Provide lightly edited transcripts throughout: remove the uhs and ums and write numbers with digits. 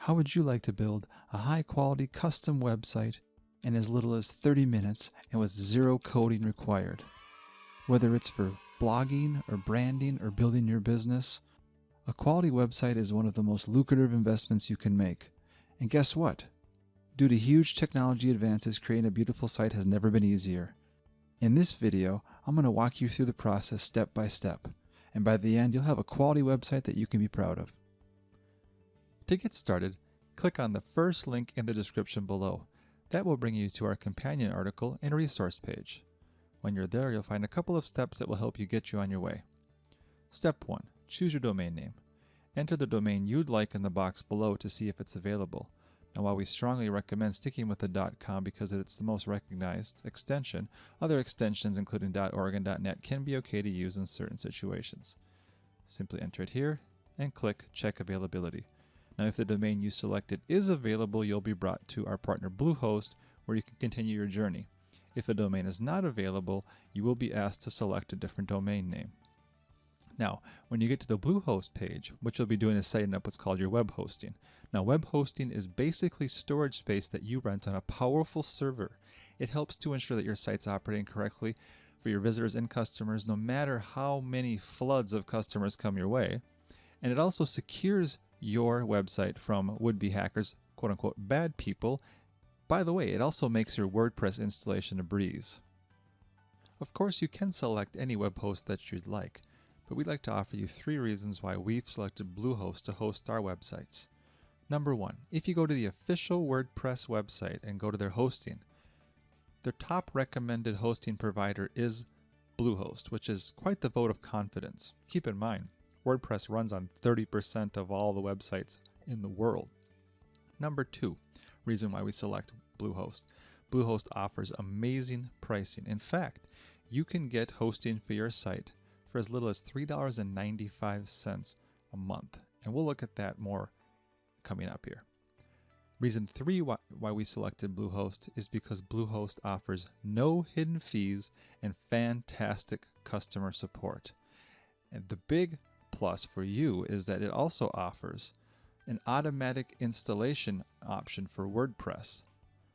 How would you like to build a high-quality custom website in as little as 30 minutes and with zero coding required? Whether it's for blogging or branding or building your business, a quality website is one of the most lucrative investments you can make. And guess what? Due to huge technology advances, creating a beautiful site has never been easier. In this video, I'm going to walk you through the process step by step, and by the end, you'll have a quality website that you can be proud of. To get started, click on the first link in the description below. That will bring you to our companion article and resource page. When you're there, you'll find a couple of steps that will help you get you on your way. Step 1. Choose your domain name. Enter the domain you'd like in the box below to see if it's available. Now, while we strongly recommend sticking with the .com because it's the most recognized extension, other extensions including .org and .net can be okay to use in certain situations. Simply enter it here and click Check Availability. Now, if the domain you selected is available, you'll be brought to our partner Bluehost, where you can continue your journey. If the domain is not available, you will be asked to select a different domain name. Now, when you get to the Bluehost page, what you'll be doing is setting up what's called your web hosting. Now, web hosting is basically storage space that you rent on a powerful server. It helps to ensure that your site's operating correctly for your visitors and customers, no matter how many floods of customers come your way. And it also secures your website from would-be hackers, quote-unquote bad people. By the way, it also makes your WordPress installation a breeze. Of course, you can select any web host that you'd like, but we'd like to offer you 3 reasons why we've selected Bluehost to host our websites. Number 1, if you go to the official WordPress website and go to their hosting, their top recommended hosting provider is Bluehost, which is quite the vote of confidence. Keep in mind, WordPress runs on 30% of all the websites in the world. Number 2, reason why we select Bluehost. Bluehost offers amazing pricing. In fact, you can get hosting for your site for as little as $3.95 a month. And we'll look at that more coming up here. Reason 3 why we selected Bluehost is because Bluehost offers no hidden fees and fantastic customer support. And the big plus for you is that it also offers an automatic installation option for WordPress.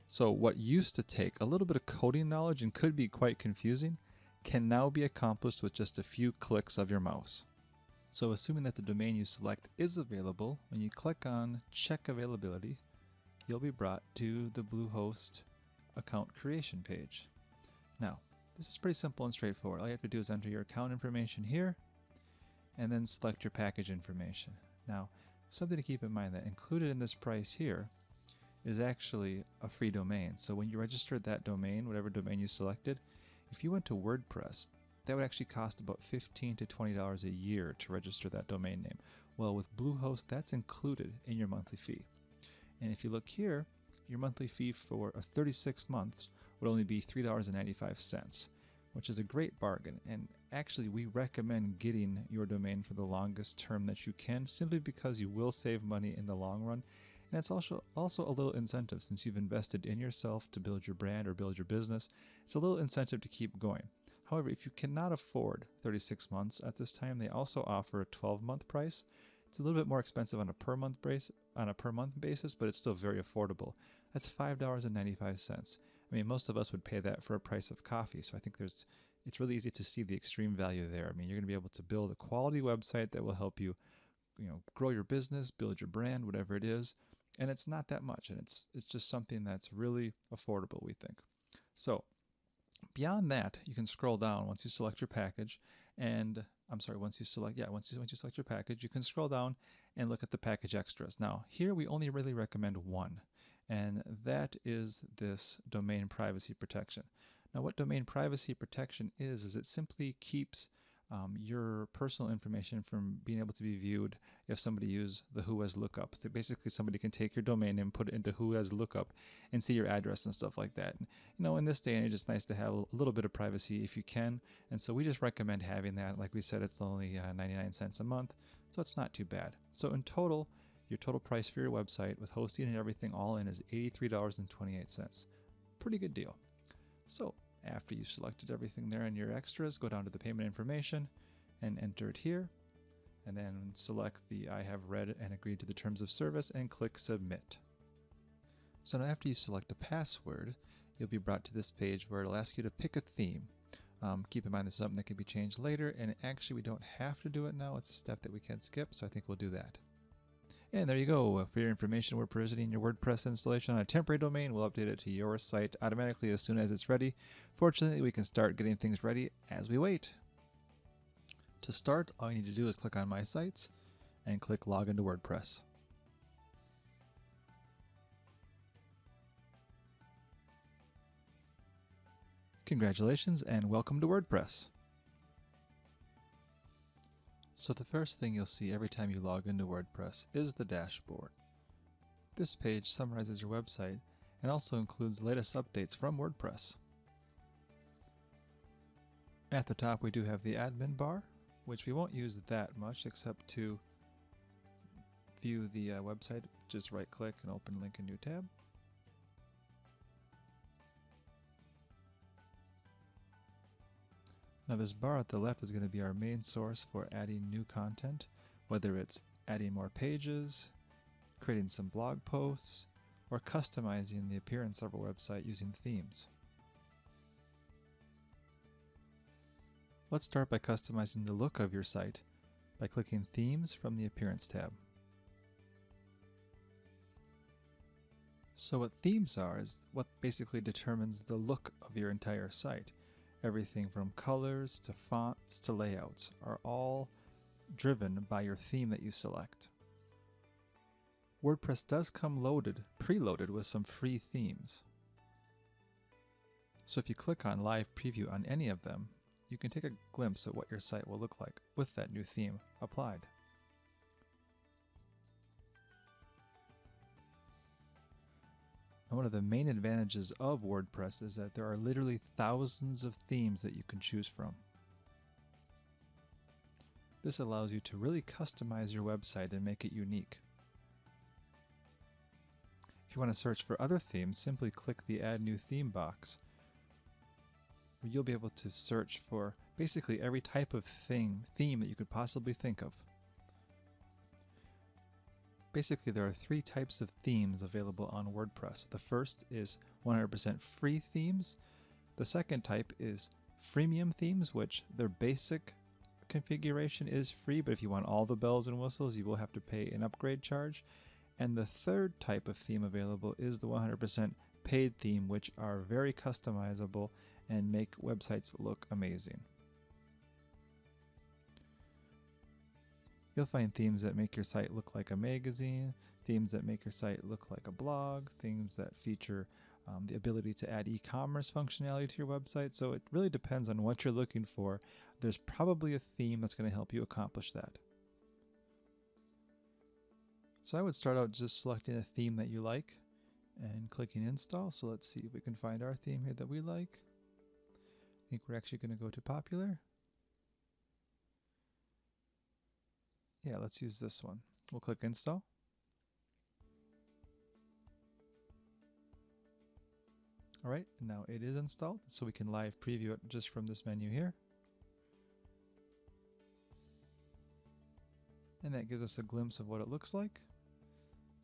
So what used to take a little bit of coding knowledge and could be quite confusing can now be accomplished with just a few clicks of your mouse. So assuming that the domain you select is available, when you click on Check Availability, you'll be brought to the Bluehost account creation page. Now, this is pretty simple and straightforward. All you have to do is enter your account information here and then select your package information. Now, something to keep in mind that included in this price here is actually a free domain. So when you registered that domain, whatever domain you selected, if you went to WordPress, that would actually cost about $15 to $20 a year to register that domain name. Well, with Bluehost, that's included in your monthly fee. And if you look here, your monthly fee for a 36 months would only be $3.95, which is a great bargain. And actually, we recommend getting your domain for the longest term that you can, simply because you will save money in the long run. And it's also a little incentive since you've invested in yourself to build your brand or build your business. It's a little incentive to keep going. However, if you cannot afford 36 months at this time, they also offer a 12-month price. It's a little bit more expensive on a per month basis, but it's still very affordable. That's $5.95. I mean, most of us would pay that for a price of coffee. So I think it's really easy to see the extreme value there. I mean, you're going to be able to build a quality website that will help you, grow your business, build your brand, whatever it is. And it's not that much, and it's just something that's really affordable, we think. So beyond that, you can scroll down once you select your package, and once you select your package, you can scroll down and look at the package extras. Now, here we only really recommend one, and that is this domain privacy protection. Now, what domain privacy protection is it simply keeps your personal information from being able to be viewed if somebody uses the Who Has lookup. So basically, somebody can take your domain name, put it into Who Has lookup, and see your address and stuff like that. And, in this day and age, it's nice to have a little bit of privacy if you can. And so we just recommend having that. Like we said, it's only 99 cents a month, so it's not too bad. So in total, your total price for your website with hosting and everything all in is $83.28. Pretty good deal. So after you've selected everything there and your extras, go down to the payment information and enter it here. and then select the I have read and agreed to the terms of service and click submit. So now after you select a password, you'll be brought to this page where it'll ask you to pick a theme. Keep in mind this is something that can be changed later, and actually we don't have to do it now. It's a step that we can skip, so I think we'll do that. And there you go. For your information, we're provisioning your WordPress installation on a temporary domain. We'll update it to your site automatically as soon as it's ready. Fortunately, we can start getting things ready as we wait. To start, all you need to do is click on My Sites and click Log into WordPress. Congratulations and welcome to WordPress. So the first thing you'll see every time you log into WordPress is the dashboard. This page summarizes your website and also includes the latest updates from WordPress. At the top we do have the admin bar, which we won't use that much except to view the website. Just right click and open link in new tab. Now this bar at the left is going to be our main source for adding new content, whether it's adding more pages, creating some blog posts, or customizing the appearance of our website using themes. Let's start by customizing the look of your site by clicking Themes from the Appearance tab. So what themes are is what basically determines the look of your entire site. Everything from colors to fonts to layouts are all driven by your theme that you select. WordPress does come preloaded with some free themes. So if you click on Live Preview on any of them, you can take a glimpse at what your site will look like with that new theme applied. And one of the main advantages of WordPress is that there are literally thousands of themes that you can choose from. This allows you to really customize your website and make it unique. If you want to search for other themes, simply click the Add New Theme box, where you'll be able to search for basically every type of theme that you could possibly think of. Basically, there are three types of themes available on WordPress. The first is 100% free themes. The second type is freemium themes, which their basic configuration is free, but if you want all the bells and whistles, you will have to pay an upgrade charge. And the third type of theme available is the 100% paid theme, which are very customizable and make websites look amazing. You'll find themes that make your site look like a magazine, themes that make your site look like a blog, themes that feature the ability to add e-commerce functionality to your website. So it really depends on what you're looking for. There's probably a theme that's going to help you accomplish that. So I would start out just selecting a theme that you like and clicking install. So let's see if we can find our theme here that we like. I think we're actually going to go to popular. Yeah, let's use this one. We'll click install. All right, now it is installed, so we can live preview it just from this menu here. And that gives us a glimpse of what it looks like.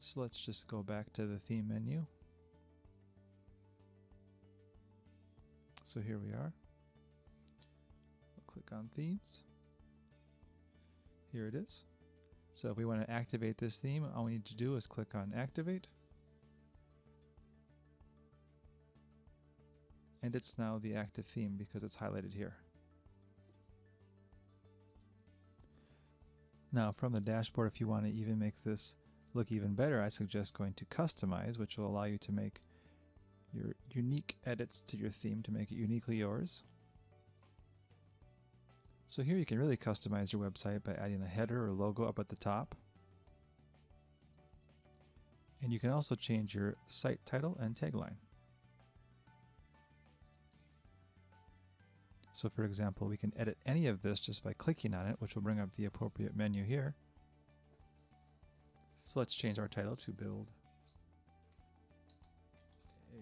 So let's just go back to the theme menu. So here we are. We'll click on themes. Here it is. So if we want to activate this theme, all we need to do is click on Activate. And it's now the active theme because it's highlighted here. Now from the dashboard, if you want to even make this look even better, I suggest going to Customize, which will allow you to make your unique edits to your theme to make it uniquely yours. So here you can really customize your website by adding a header or logo up at the top. And you can also change your site title and tagline. So for example, we can edit any of this just by clicking on it, which will bring up the appropriate menu here. So let's change our title to Build a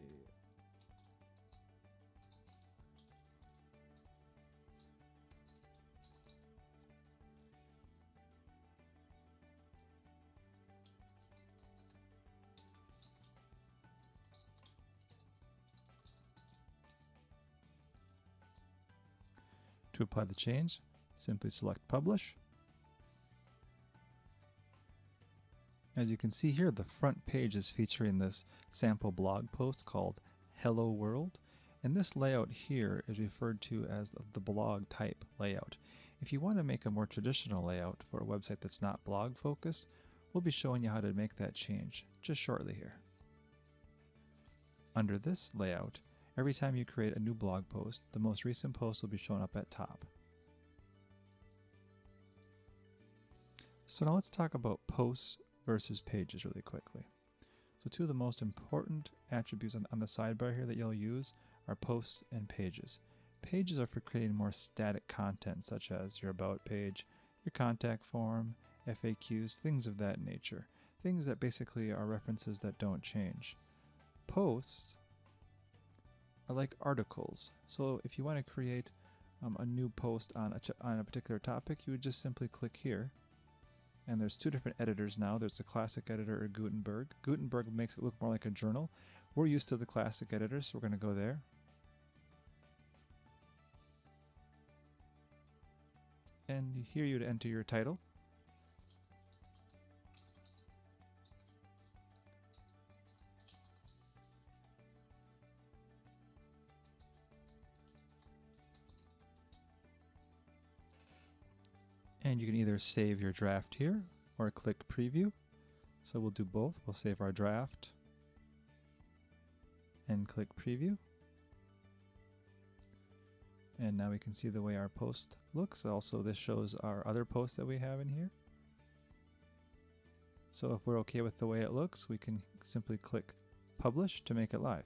To apply the change, simply select Publish. As you can see here, the front page is featuring this sample blog post called Hello World, and this layout here is referred to as the blog type layout. If you want to make a more traditional layout for a website that's not blog focused, we'll be showing you how to make that change just shortly here. Under this layout, every time you create a new blog post, the most recent post will be shown up at top. So now let's talk about posts versus pages really quickly. So two of the most important attributes on the sidebar here that you'll use are posts and pages. Pages are for creating more static content such as your about page, your contact form, FAQs, things of that nature. Things that basically are references that don't change. Posts are like articles. So if you want to create a new post on a particular topic, you would just simply click here. And there's two different editors now. There's the classic editor or Gutenberg. Gutenberg makes it look more like a journal. We're used to the classic editor, so we're going to go there. And here you'd enter your title. And you can either save your draft here or click preview. So we'll do both. We'll save our draft and click preview. And now we can see the way our post looks. Also, this shows our other posts that we have in here. So if we're okay with the way it looks, we can simply click publish to make it live.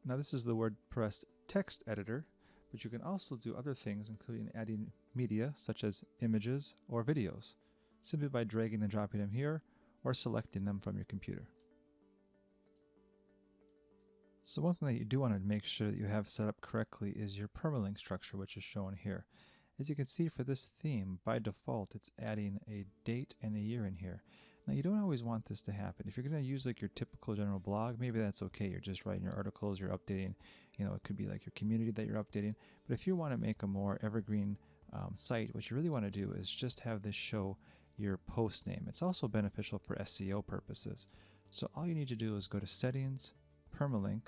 Now this is the WordPress text editor, but you can also do other things, including adding media such as images or videos, simply by dragging and dropping them here or selecting them from your computer. So one thing that you do want to make sure that you have set up correctly is your permalink structure, which is shown here. As you can see, for this theme, by default, it's adding a date and a year in here. Now you don't always want this to happen. If you're going to use like your typical general blog, maybe that's okay. You're just writing your articles, you're updating, it could be like your community that you're updating. But if you want to make a more evergreen site, what you really want to do is just have this show your post name. It's also beneficial for SEO purposes. So all you need to do is go to Settings, Permalink,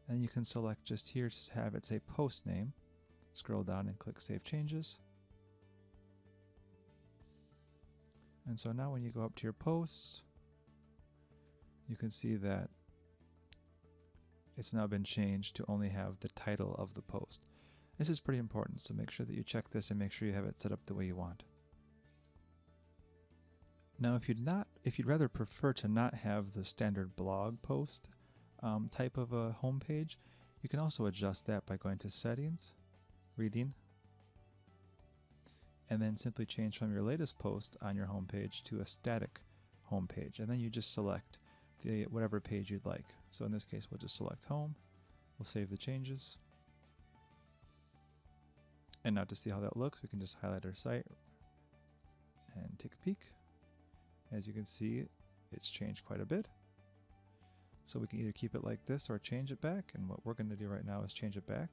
and you can select just here to have it say post name. Scroll down and click Save Changes. And so now when you go up to your post, you can see that it's now been changed to only have the title of the post. This is pretty important, so make sure that you check this and make sure you have it set up the way you want. Now if you'd rather prefer to not have the standard blog post type of a home page, you can also adjust that by going to Settings, Reading, and then simply change from your latest post on your home page to a static home page, and then you just select whatever page you'd like. So in this case, we'll just select home. We'll save the changes. And now to see how that looks, we can just highlight our site and take a peek. As you can see, it's changed quite a bit. So we can either keep it like this or change it back, and what we're going to do right now is change it back.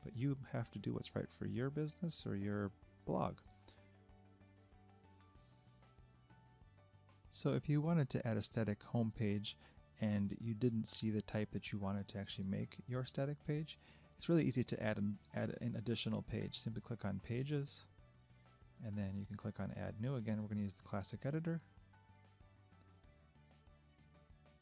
But you have to do what's right for your business or your blog. So if you wanted to add a static home page and you didn't see the type that you wanted to actually make your static page, it's really easy to add an additional page. Simply click on Pages, and then you can click on Add New. Again, we're going to use the classic editor.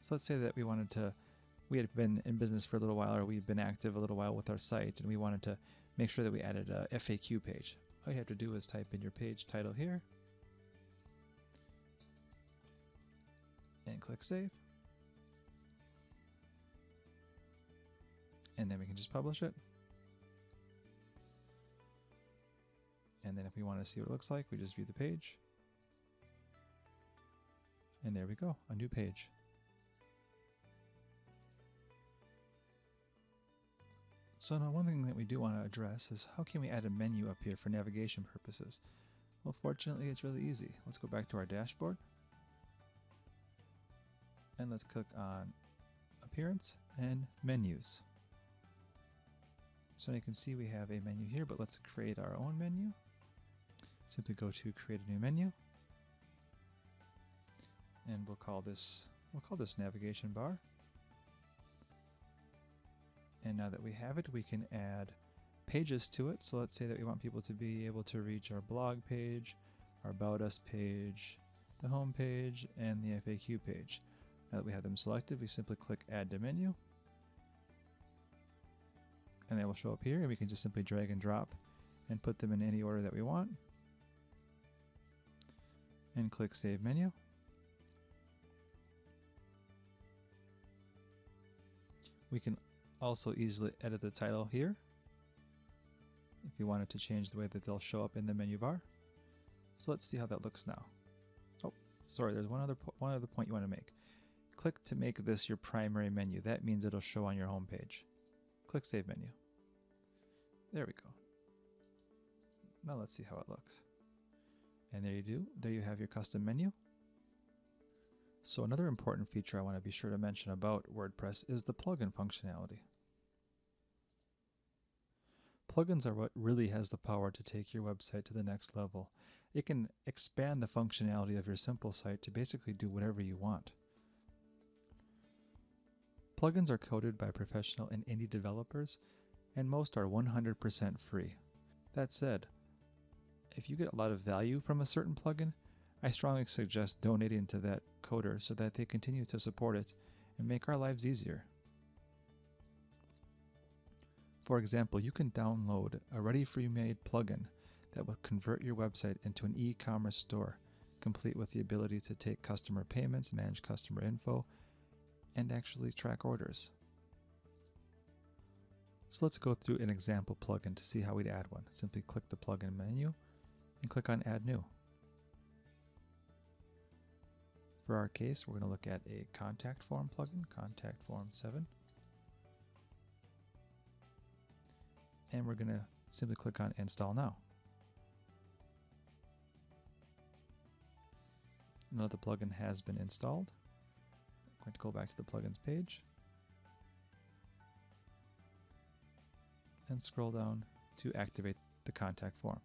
So let's say that we had been in business for a little while, or we've been active a little while with our site, and we wanted to make sure that we added a FAQ page. All you have to do is type in your page title here and click Save. And then we can just publish it. And then if we want to see what it looks like, we just view the page. And there we go, a new page. So now one thing that we do want to address is how can we add a menu up here for navigation purposes? Well, fortunately, it's really easy. Let's go back to our dashboard. And let's click on a Appearance and Menus. So you can see we have a menu here, but let's create our own menu. Simply go to Create a New Menu, and we'll call this Navigation Bar. And now that we have it, we can add pages to it. So let's say that we want people to be able to reach our blog page, our About Us page, the home page, and the FAQ page. Now that we have them selected, we simply click Add to Menu, and they will show up here, and we can just simply drag and drop and put them in any order that we want, and click Save Menu. We can also easily edit the title here if you wanted to change the way that they'll show up in the menu bar. So let's see how that looks now. Oh, sorry, there's one other point you want to make. Click to make this your primary menu. That means it'll show on your home page. Click Save Menu. There we go. Now let's see how it looks. And there you do. There you have your custom menu. So another important feature I want to be sure to mention about WordPress is the plugin functionality. Plugins are what really has the power to take your website to the next level. It can expand the functionality of your simple site to basically do whatever you want. Plugins are coded by professional and indie developers, and most are 100% free. That said, if you get a lot of value from a certain plugin, I strongly suggest donating to that coder so that they continue to support it and make our lives easier. For example, you can download a ready-free-made plugin that will convert your website into an e-commerce store, complete with the ability to take customer payments, manage customer info, and actually track orders. So let's go through an example plugin to see how we'd add one. Simply click the plugin menu and click on Add New. For our case, we're going to look at a contact form plugin, Contact Form 7. And we're going to simply click on Install Now. Now that the plugin has been installed, I'm going to go back to the plugins page and scroll down to activate the contact form.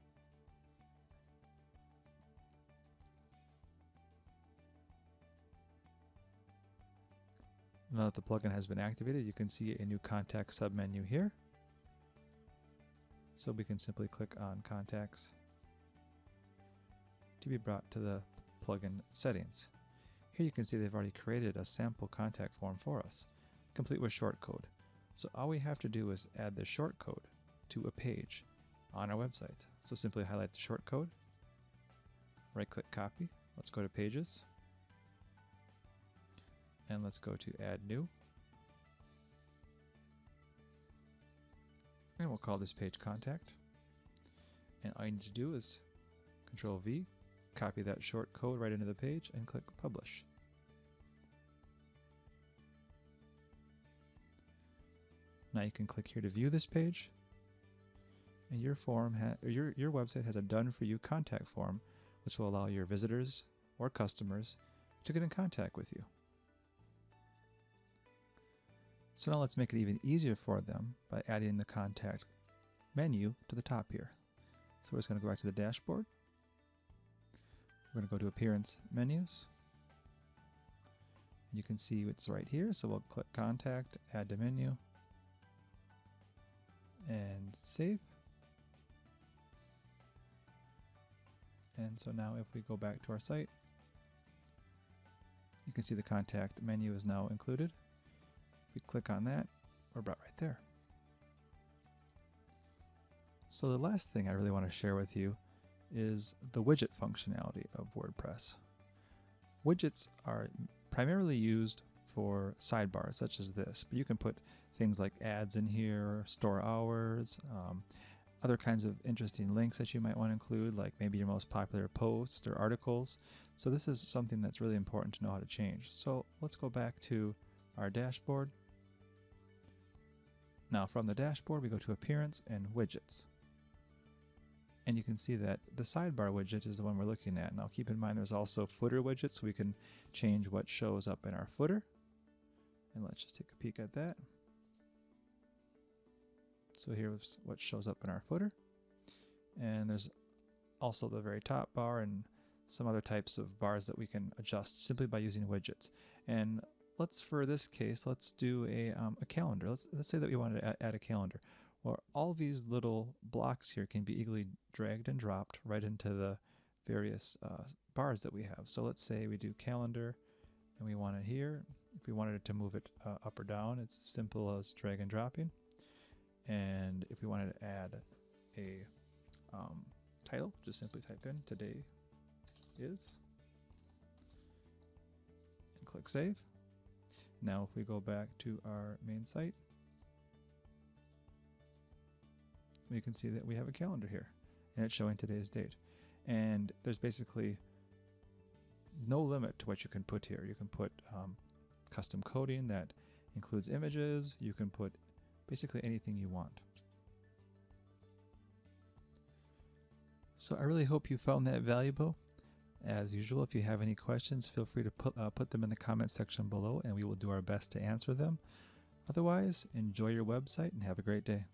Now that the plugin has been activated, you can see a new contact submenu here. So we can simply click on Contacts to be brought to the plugin settings. Here you can see they've already created a sample contact form for us, complete with shortcode. So all we have to do is add the shortcode to a page on our website. So simply highlight the shortcode, right-click Copy. Let's go to Pages, and let's go to Add New. And we'll call this page Contact. And all you need to do is Control V, copy that short code right into the page, and click Publish. Now you can click here to view this page, and your website has a done for you contact form, which will allow your visitors or customers to get in contact with you. So now let's make it even easier for them by adding the contact menu to the top here. So we're just going to go back to the dashboard. We're going to go to Appearance, Menus. You can see it's right here, so we'll click Contact, Add to Menu, and Save. And so now if we go back to our site, you can see the contact menu is now included. If we click on that, we're brought right there. So the last thing I really want to share with you is the widget functionality of WordPress. Widgets are primarily used for sidebars such as this, but you can put things like ads in here, store hours, other kinds of interesting links that you might want to include, like maybe your most popular posts or articles. So this is something that's really important to know how to change. So let's go back to our dashboard. Now from the dashboard, we go to Appearance and Widgets. And you can see that the sidebar widget is the one we're looking at. Now keep in mind there's also footer widgets, so we can change what shows up in our footer. And let's just take a peek at that. So here's what shows up in our footer. And there's also the very top bar and some other types of bars that we can adjust simply by using widgets. And for this case, let's do a calendar. Let's say that we wanted to add a calendar. Well, all these little blocks here can be easily dragged and dropped right into the various bars that we have. So let's say we do calendar and we want it here. If we wanted to move it up or down, it's simple as drag and dropping. And if we wanted to add a title, just simply type in today is and click save. Now if we go back to our main site, we can see that we have a calendar here and it's showing today's date. And there's basically no limit to what you can put here. You can put custom coding that includes images. You can put basically anything you want. So I really hope you found that valuable. As usual, if you have any questions, feel free to put them in the comment section below and we will do our best to answer them. Otherwise, enjoy your website and have a great day.